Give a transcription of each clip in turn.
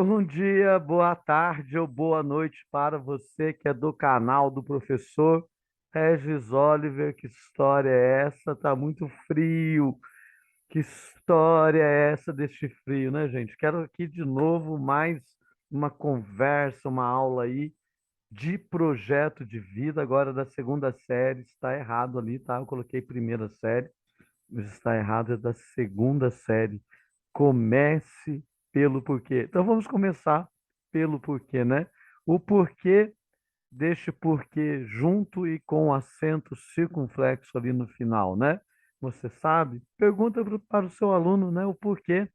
Bom dia, boa tarde ou boa noite para você que é do canal do professor Regis Oliver. Que história é essa? Tá muito frio. Que história é essa deste frio, né, gente? Quero aqui de novo mais uma conversa, uma aula aí de projeto de vida, agora da segunda série. Está errado ali, tá? Eu coloquei primeira série, mas está errado, é da segunda série. Comece pelo porquê. Então vamos começar pelo porquê, né? O porquê, deixe porquê junto e com acento circunflexo ali no final, né? Você sabe? Pergunta para o seu aluno, né? O porquê.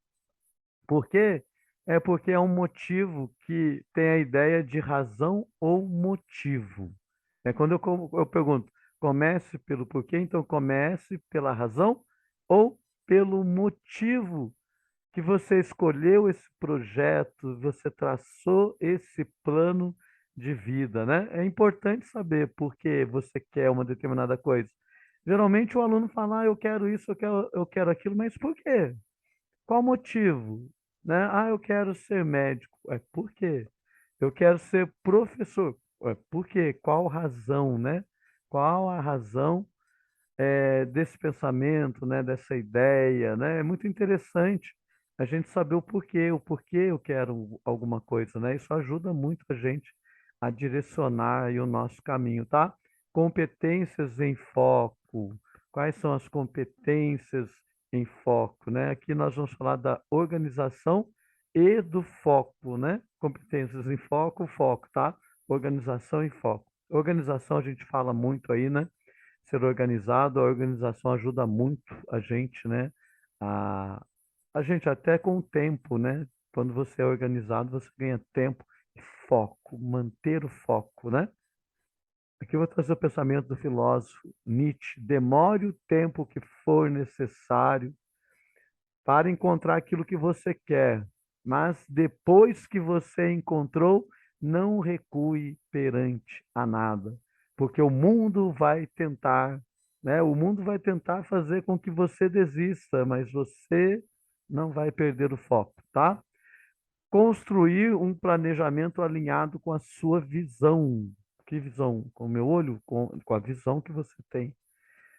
Por quê? É porque é um motivo que tem a ideia de razão ou motivo. É quando eu pergunto, comece pelo porquê, então comece pela razão ou pelo motivo que você escolheu esse projeto, você traçou esse plano de vida, né? É importante saber por que você quer uma determinada coisa. Geralmente o aluno fala, eu quero isso, eu quero aquilo, mas por quê? Qual o motivo? Né? Eu quero ser médico. Por quê? Eu quero ser professor. Por quê? Qual razão, né? Qual a razão desse pensamento, né? Dessa ideia, né? É muito interessante a gente saber o porquê eu quero alguma coisa, né? Isso ajuda muito a gente a direcionar aí o nosso caminho, tá? Competências em foco. Quais são as competências em foco, né? Aqui nós vamos falar da organização e do foco, né? Competências em foco, foco, tá? Organização e foco. Organização a gente fala muito aí, né? Ser organizado, a organização ajuda muito a gente, né? A, a gente até com o tempo, né? Quando você é organizado, você ganha tempo e foco, manter o foco, né? Aqui eu vou trazer o pensamento do filósofo Nietzsche. Demore o tempo que for necessário para encontrar aquilo que você quer, mas depois que você encontrou, não recue perante a nada, porque o mundo vai tentar, né? O mundo vai tentar fazer com que você desista, mas você não vai perder o foco, tá? Construir um planejamento alinhado com a sua visão. Que visão? Com o meu olho? Com a visão que você tem,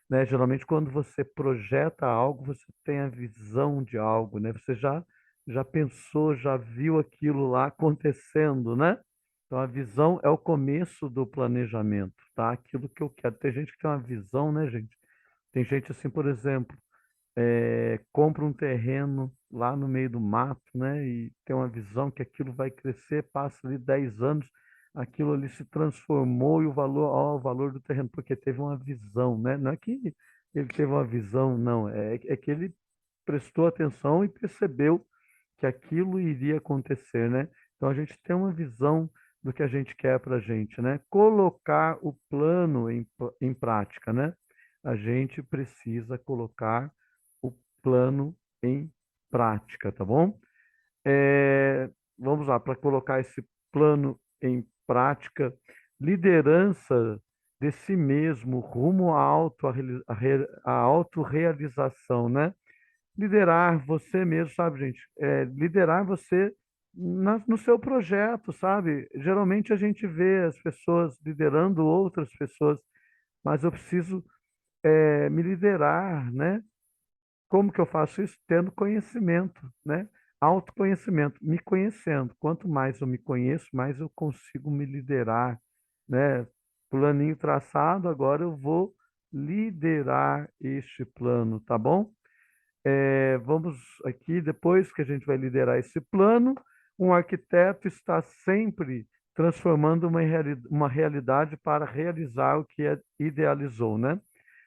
né? Geralmente, quando você projeta algo, você tem a visão de algo, né? Você já pensou, já viu aquilo lá acontecendo, né? Então, a visão é o começo do planejamento, tá? Aquilo que eu quero. Tem gente que tem uma visão, né, gente? Tem gente assim, por exemplo, compra um terreno lá no meio do mato, né? E tem uma visão que aquilo vai crescer, passa ali 10 anos, aquilo ali se transformou e o valor, ó, o valor do terreno, porque teve uma visão, né? Não é que ele teve uma visão, não, é que ele prestou atenção e percebeu que aquilo iria acontecer, né? Então a gente tem uma visão do que a gente quer para a gente, né? Colocar o plano em prática, né? A gente precisa colocar o plano em prática, tá bom? Vamos lá, para colocar esse plano em prática, liderança de si mesmo rumo à autorrealização, né? Liderar você mesmo, sabe, gente? Liderar você no seu projeto, sabe? Geralmente a gente vê as pessoas liderando outras pessoas, mas eu preciso me liderar, né? Como que eu faço isso? Tendo conhecimento, né? Autoconhecimento, me conhecendo. Quanto mais eu me conheço, mais eu consigo me liderar, né? Planinho traçado, agora eu vou liderar este plano, tá bom? Vamos aqui, depois que a gente vai liderar esse plano, um arquiteto está sempre transformando uma realidade para realizar o que idealizou, né?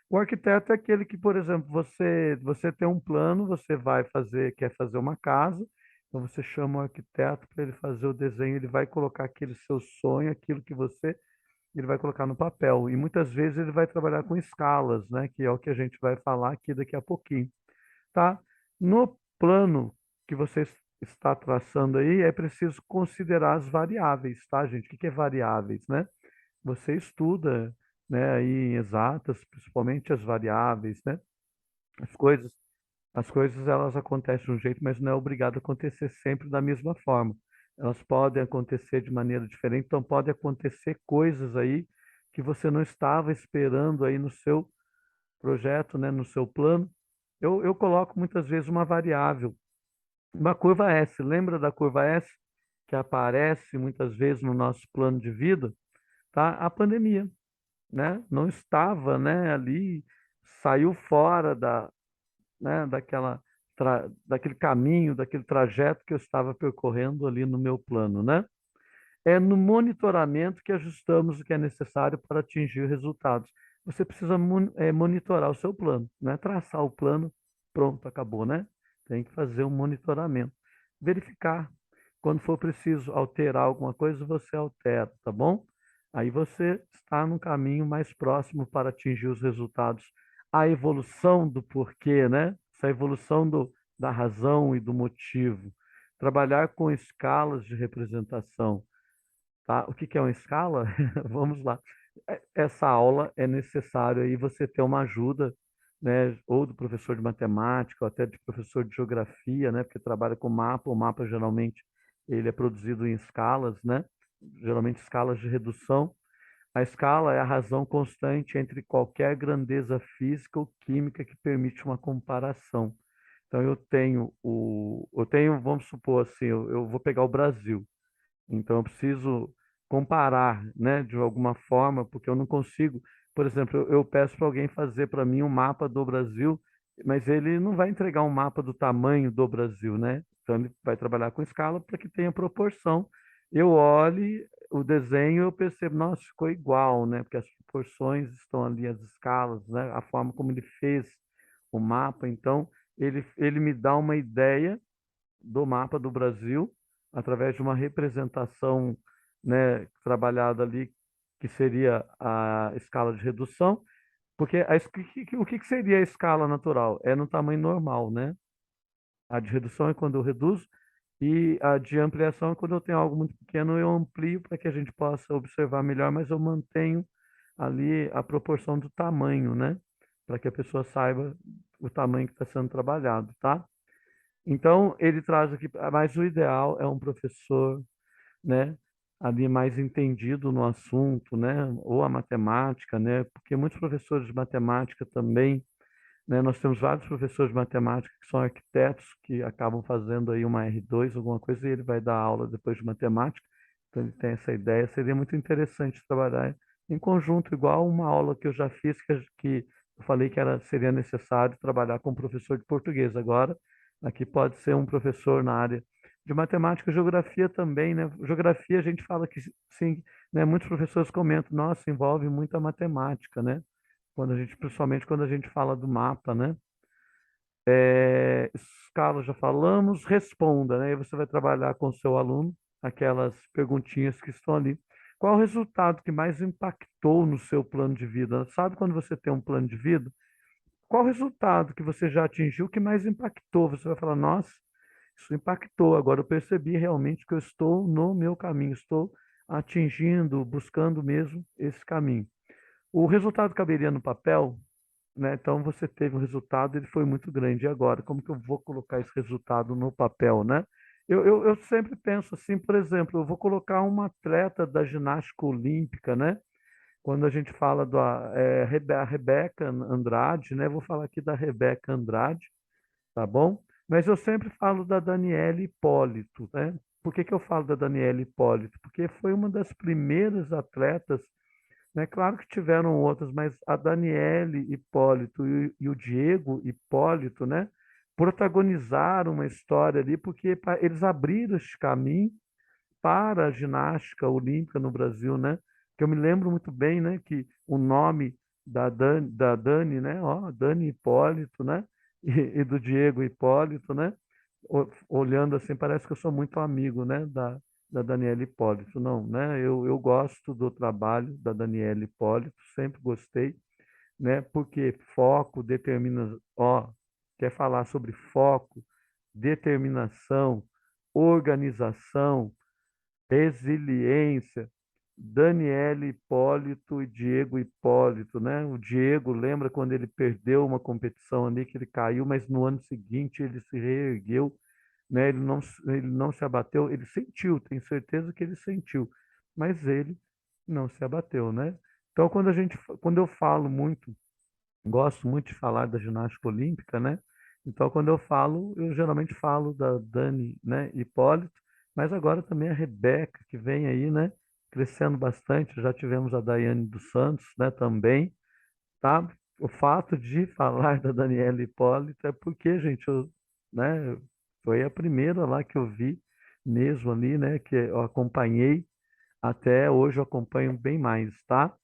O arquiteto é aquele que, por exemplo, você tem um plano, você vai fazer, quer fazer uma casa, então você chama o arquiteto para ele fazer o desenho, ele vai colocar aquele seu sonho, aquilo que ele vai colocar no papel. E muitas vezes ele vai trabalhar com escalas, né, que é o que a gente vai falar aqui daqui a pouquinho, tá? No plano que você está traçando aí, é preciso considerar as variáveis, tá, gente? O que é variáveis, né? Você estuda, né, aí em exatas, principalmente as variáveis, né? As coisas, as coisas elas acontecem de um jeito, mas não é obrigado a acontecer sempre da mesma forma. elas podem acontecer de maneira diferente, então pode acontecer coisas aí que você não estava esperando aí no seu projeto, né, no seu plano. Eu coloco muitas vezes uma variável, uma curva S. Lembra da curva S que aparece muitas vezes no nosso plano de vida? Tá? A pandemia, né? Não estava, né, ali, saiu fora da, né, daquele caminho, daquele trajeto que eu estava percorrendo ali no meu plano, né? É no monitoramento que ajustamos o que é necessário para atingir resultados. Você precisa monitorar o seu plano, não é traçar o plano, pronto, acabou, né? Tem que fazer um monitoramento. Verificar. Quando for preciso alterar alguma coisa, você altera, tá bom? Aí você está no caminho mais próximo para atingir os resultados. A evolução do porquê, né? Essa evolução da razão e do motivo. Trabalhar com escalas de representação. Tá? O que que é uma escala? Vamos lá. Essa aula é necessário aí você ter uma ajuda, né, ou do professor de matemática, ou até de professor de geografia, né, porque trabalha com mapa. O mapa geralmente ele é produzido em escalas, né, geralmente escalas de redução. A escala é a razão constante entre qualquer grandeza física ou química que permite uma comparação. Então eu tenho, vamos supor assim, eu vou pegar o Brasil. Então, eu preciso comparar, né, de alguma forma, porque eu não consigo. Por exemplo, eu peço para alguém fazer para mim um mapa do Brasil, mas ele não vai entregar um mapa do tamanho do Brasil, né? Então, ele vai trabalhar com escala para que tenha proporção. Eu olho o desenho e eu percebo, nossa, ficou igual, né? Porque as proporções estão ali, as escalas, né? A forma como ele fez o mapa. Então, ele me dá uma ideia do mapa do Brasil através de uma representação, né, trabalhada ali, que seria a escala de redução, porque o que que seria a escala natural? É no tamanho normal, né? A de redução é quando eu reduzo e a de ampliação é quando eu tenho algo muito pequeno, eu amplio para que a gente possa observar melhor, mas eu mantenho ali a proporção do tamanho, né? Para que a pessoa saiba o tamanho que está sendo trabalhado, tá? Então, ele traz aqui, mas o ideal é um professor, né, ali mais entendido no assunto, né, ou a matemática, né, porque muitos professores de matemática também, né, nós temos vários professores de matemática que são arquitetos que acabam fazendo aí uma R2, alguma coisa, e ele vai dar aula depois de matemática, então ele tem essa ideia. Seria muito interessante trabalhar em conjunto, igual uma aula que eu já fiz, que eu falei que seria necessário trabalhar com um professor de português. Agora, aqui pode ser um professor na área de matemática, geografia também, né? Geografia a gente fala que sim, né? Muitos professores comentam, nossa, envolve muita matemática, né? Principalmente quando a gente fala do mapa, né? Escala já falamos, responda, né? Aí você vai trabalhar com o seu aluno aquelas perguntinhas que estão ali. Qual o resultado que mais impactou no seu plano de vida? Sabe quando você tem um plano de vida? Qual o resultado que você já atingiu que mais impactou? Você vai falar, nossa, isso impactou. Agora eu percebi realmente que eu estou no meu caminho, estou atingindo, buscando mesmo esse caminho. O resultado caberia no papel, né? Então você teve um resultado, ele foi muito grande. E agora, como que eu vou colocar esse resultado no papel, né? Eu sempre penso assim, por exemplo, eu vou colocar uma atleta da ginástica olímpica, né? Quando a gente fala a Rebeca Andrade, né? Vou falar aqui da Rebeca Andrade, tá bom? Mas eu sempre falo da Daniela Hipólito, né? Por que que eu falo da Daniela Hipólito? Porque foi uma das primeiras atletas, né? Claro que tiveram outras, mas a Daniele Hipólito e o Diego Hipólito, né? Protagonizaram uma história ali, porque eles abriram esse caminho para a ginástica olímpica no Brasil, né? Que eu me lembro muito bem, né? Que o nome da Dani, né? Ó, Dani Hipólito, né? E do Diego Hipólito, né? Olhando assim, parece que eu sou muito amigo, né? Da Daniela Hipólito. Não, né? Eu gosto do trabalho da Daniela Hipólito, sempre gostei, né? Porque foco, determina, ó, quer falar sobre foco, determinação, organização, resiliência. Daniele Hipólito e Diego Hipólito, né? O Diego, lembra quando ele perdeu uma competição ali, que ele caiu, mas no ano seguinte ele se reergueu, né? Ele não se abateu, ele sentiu, tenho certeza que ele sentiu, mas ele não se abateu, né? Então, quando eu falo muito, gosto muito de falar da ginástica olímpica, né? Então, quando eu falo, eu geralmente falo da Dani, né, Hipólito, mas agora também a Rebeca, que vem aí, né, crescendo bastante. Já tivemos a Daiane dos Santos, né, também, tá? O fato de falar da Daniela Hipólito é porque, gente, né, foi a primeira lá que eu vi mesmo ali, né, que eu acompanhei, até hoje eu acompanho bem mais, tá?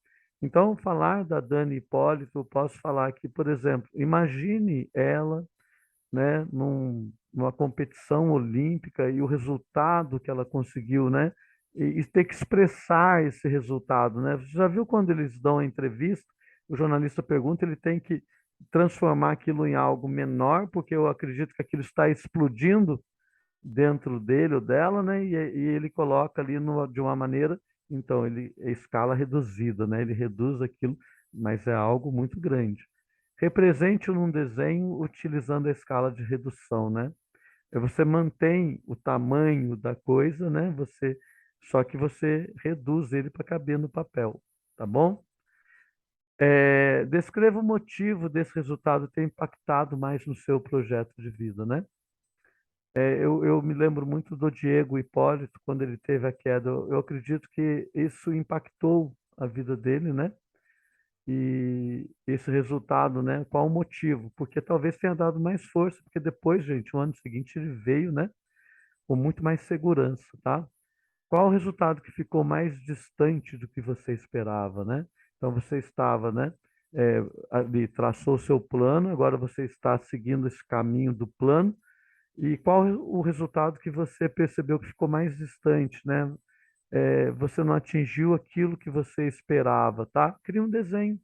Então, falar da Dani Hipólito, eu posso falar que, por exemplo, imagine ela, né, numa competição olímpica e o resultado que ela conseguiu, né? E ter que expressar esse resultado, né? Você já viu quando eles dão a entrevista, o jornalista pergunta, ele tem que transformar aquilo em algo menor, porque eu acredito que aquilo está explodindo dentro dele ou dela, né? E ele coloca ali de uma maneira, então ele é escala reduzida, né? Ele reduz aquilo, mas é algo muito grande. Represente num desenho utilizando a escala de redução, né? Você mantém o tamanho da coisa, né? Só que você reduz ele para caber no papel, tá bom? Descreva o motivo desse resultado ter impactado mais no seu projeto de vida, né? Eu me lembro muito do Diego Hipólito, quando ele teve a queda. Eu acredito que isso impactou a vida dele, né? E esse resultado, né? Qual o motivo? Porque talvez tenha dado mais força, porque depois, gente, o ano seguinte ele veio, né? Com muito mais segurança, tá? Qual o resultado que ficou mais distante do que você esperava, né? Então você estava, né? Ali traçou o seu plano, agora você está seguindo esse caminho do plano. E qual o resultado que você percebeu que ficou mais distante, né? Você não atingiu aquilo que você esperava, tá? Cria um desenho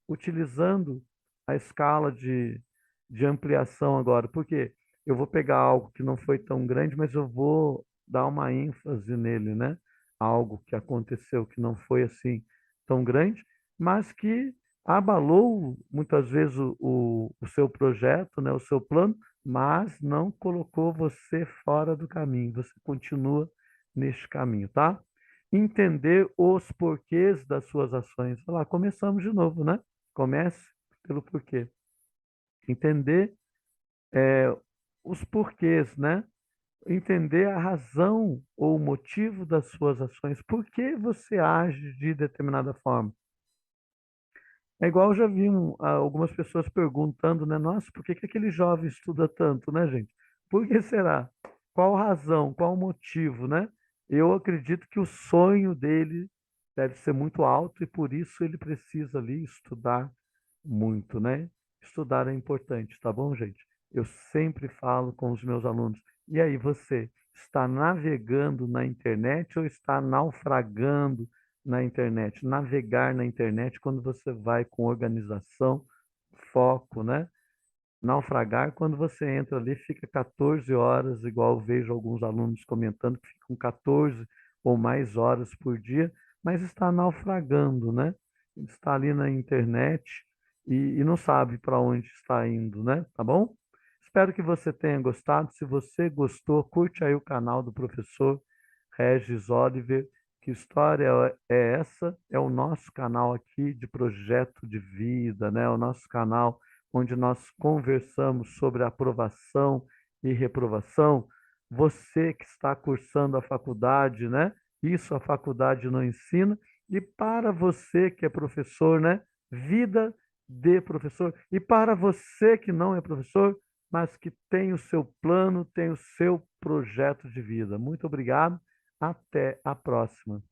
utilizando a escala de ampliação agora. Por quê? Eu vou pegar algo que não foi tão grande, mas eu vou dar uma ênfase nele, né? Algo que aconteceu que não foi assim tão grande, mas que abalou muitas vezes o seu projeto, né? O seu plano, mas não colocou você fora do caminho. Você continua neste caminho, tá? Entender os porquês das suas ações. Olha lá, começamos de novo, né? Comece pelo porquê. Entender é, os porquês, né? Entender a razão ou o motivo das suas ações. Por que você age de determinada forma? É igual eu já vi algumas pessoas perguntando, né? Nossa, por que que aquele jovem estuda tanto, né, gente? Por que será? Qual a razão? Qual o motivo, né? Eu acredito que o sonho dele deve ser muito alto e por isso ele precisa ali estudar muito, né? Estudar é importante, tá bom, gente? Eu sempre falo com os meus alunos. E aí, você está navegando na internet ou está naufragando na internet? Navegar na internet quando você vai com organização, foco, né? Naufragar quando você entra ali, fica 14 horas, igual eu vejo alguns alunos comentando que ficam 14 ou mais horas por dia, mas está naufragando, né? Está ali na internet e não sabe para onde está indo, né? Tá bom? Espero que você tenha gostado. Se você gostou, curte aí o canal do professor Regis Oliver. Que história é essa? É o nosso canal aqui de projeto de vida, né? O nosso canal onde nós conversamos sobre aprovação e reprovação. Você que está cursando a faculdade, né? Isso a faculdade não ensina. E para você que é professor, né? Vida de professor. E para você que não é professor, mas que tem o seu plano, tem o seu projeto de vida. Muito obrigado. Até a próxima.